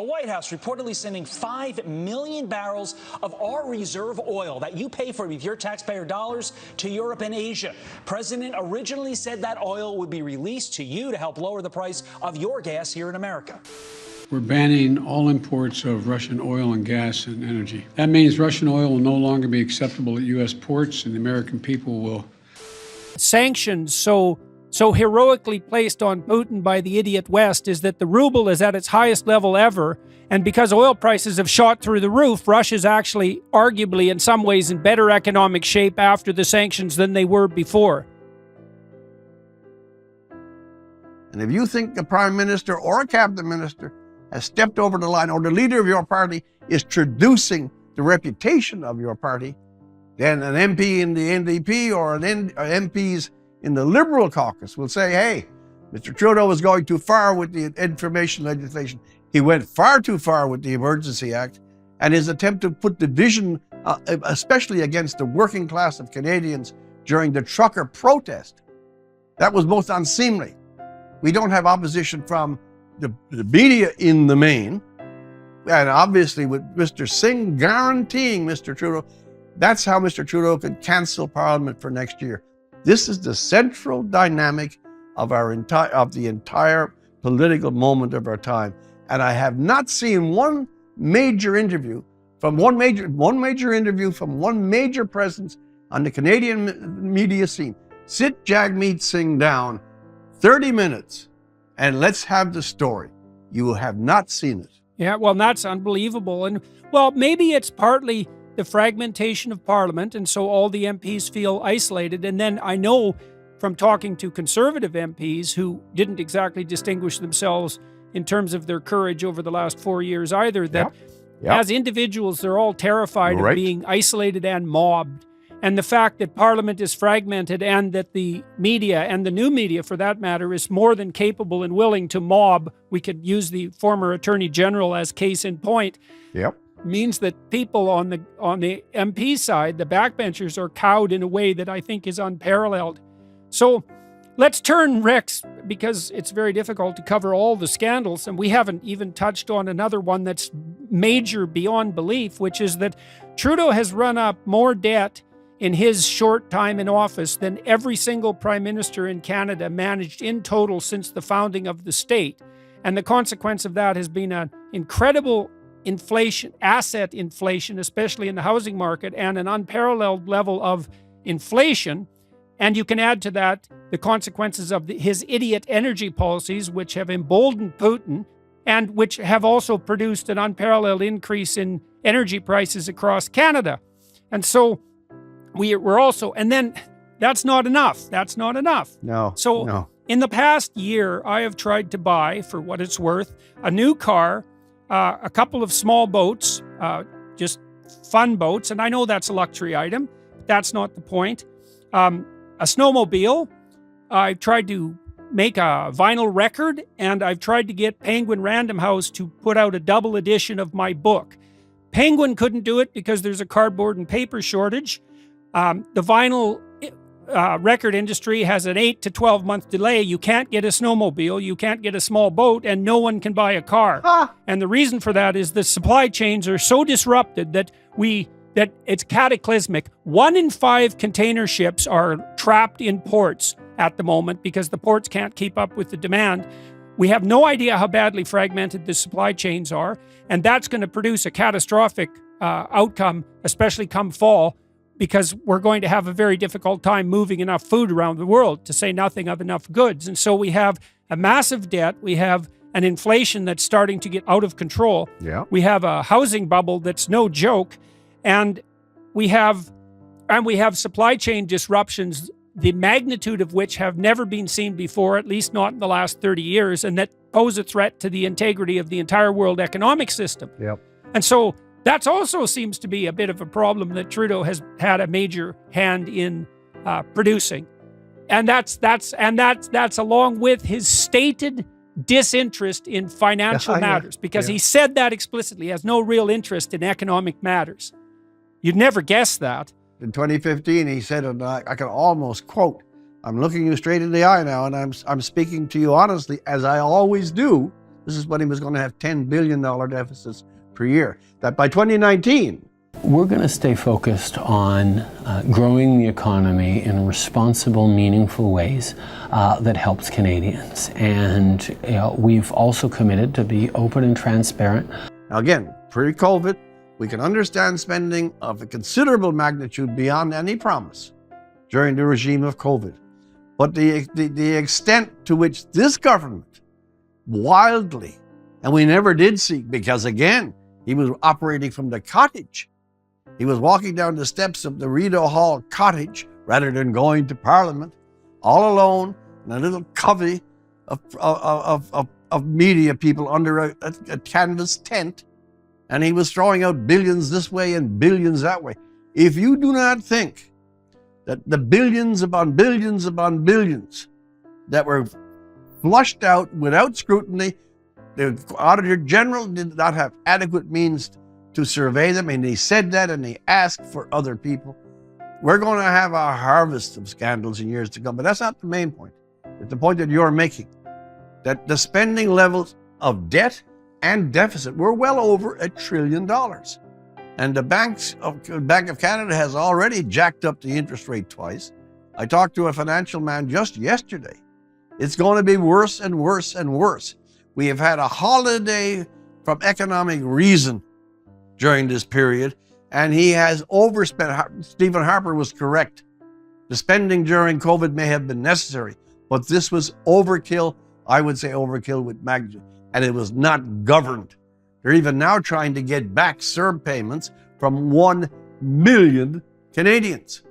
The White House reportedly sending 5 million barrels of our reserve oil that you pay for with your taxpayer dollars to Europe and Asia. President originally said that oil would be released to you to help lower the price of your gas here in America. We're banning all imports of Russian oil and gas and energy. That means Russian oil will no longer be acceptable at U.S. ports, and the American people will. Sanctions so heroically placed on Putin by the idiot West is that the ruble is at its highest level ever, and because oil prices have shot through the roof, Russia's actually arguably in some ways in better economic shape after the sanctions than they were before. And if you think a prime minister or a cabinet minister has stepped over the line, or the leader of your party is traducing the reputation of your party, then an MP in the NDP or MPs in the Liberal caucus will say, hey, Mr. Trudeau was going too far with the information legislation. He went far too far with the Emergency Act, and his attempt to put division, especially against the working class of Canadians during the trucker protest, that was most unseemly. We don't have opposition from the media in the main, and obviously with Mr. Singh guaranteeing Mr. Trudeau, that's how Mr. Trudeau could cancel Parliament for next year. This is the central dynamic of the entire political moment of our time, and I have not seen one major presence on the Canadian media scene. Sit Jagmeet Singh down 30 minutes and let's have the story. You have not seen it. Yeah, well, that's unbelievable. And, well, maybe it's partly the fragmentation of Parliament, and so all the MPs feel isolated. And then I know from talking to Conservative MPs who didn't exactly distinguish themselves in terms of their courage over the last 4 years either, that as individuals, they're all terrified of being isolated and mobbed. And the fact that Parliament is fragmented and that the media, and the new media for that matter, is more than capable and willing to mob, we could use the former Attorney General as case in point, means that people on the MP side, the backbenchers, are cowed in a way that I think is unparalleled. So let's turn, Rex, because it's very difficult to cover all the scandals, and we haven't even touched on another one that's major beyond belief, which is that Trudeau has run up more debt in his short time in office than every single prime minister in Canada managed in total since the founding of the state. And the consequence of that has been an incredible inflation, asset inflation, especially in the housing market, and an unparalleled level of inflation. And you can add to that the consequences of his idiot energy policies, which have emboldened Putin and which have also produced an unparalleled increase in energy prices across Canada. And so we're also, and then that's not enough. That's not enough. No. So in the past year, I have tried to buy, for what it's worth, a new car, a couple of small boats, just fun boats. And I know that's a luxury item. But that's not the point. A snowmobile. I've tried to make a vinyl record, and I've tried to get Penguin Random House to put out a double edition of my book. Penguin couldn't do it because there's a cardboard and paper shortage. The vinyl record industry has an 8 to 12 month delay. You can't get a snowmobile, you can't get a small boat, and no one can buy a car. And the reason for that is the supply chains are so disrupted that it's cataclysmic. 1 in 5 container ships are trapped in ports at the moment because the ports can't keep up with the demand. We have no idea how badly fragmented the supply chains are, and that's going to produce a catastrophic outcome, especially come fall, because we're going to have a very difficult time moving enough food around the world, to say nothing of enough goods. And so we have a massive debt. We have an inflation that's starting to get out of control. We have a housing bubble that's no joke. And we have supply chain disruptions, the magnitude of which have never been seen before, at least not in the last 30 years, and that pose a threat to the integrity of the entire world economic system. And so that also seems to be a bit of a problem that Trudeau has had a major hand in producing. And that's along with his stated disinterest in financial matters, because he said that explicitly. He has no real interest in economic matters. You'd never guess that. In 2015, he said, and I can almost quote, "I'm looking you straight in the eye now, and I'm speaking to you honestly, as I always do. This is when he was going to have $10 billion deficits per year. That by 2019, we're going to stay focused on growing the economy in responsible, meaningful ways that helps Canadians. And we've also committed to be open and transparent. Now again, pre-COVID, we can understand spending of a considerable magnitude beyond any promise during the regime of COVID. But the extent to which this government wildly, and we never did see, because again, he was operating from the cottage. He was walking down the steps of the Rideau Hall cottage rather than going to Parliament, all alone in a little covey of media people under a canvas tent. And he was throwing out billions this way and billions that way. If you do not think that the billions upon billions upon billions that were flushed out without scrutiny, the Auditor General did not have adequate means to survey them, and he said that, and he asked for other people. We're going to have a harvest of scandals in years to come, but that's not the main point. It's the point that you're making, that the spending levels of debt and deficit were well over $1 trillion. And the Bank of Canada has already jacked up the interest rate twice. I talked to a financial man just yesterday. It's going to be worse and worse and worse. We have had a holiday from economic reason during this period, and he has overspent. Stephen Harper was correct. The spending during COVID may have been necessary, but this was overkill. I would say overkill with magnitude, and it was not governed. They're even now trying to get back CERB payments from 1 million Canadians.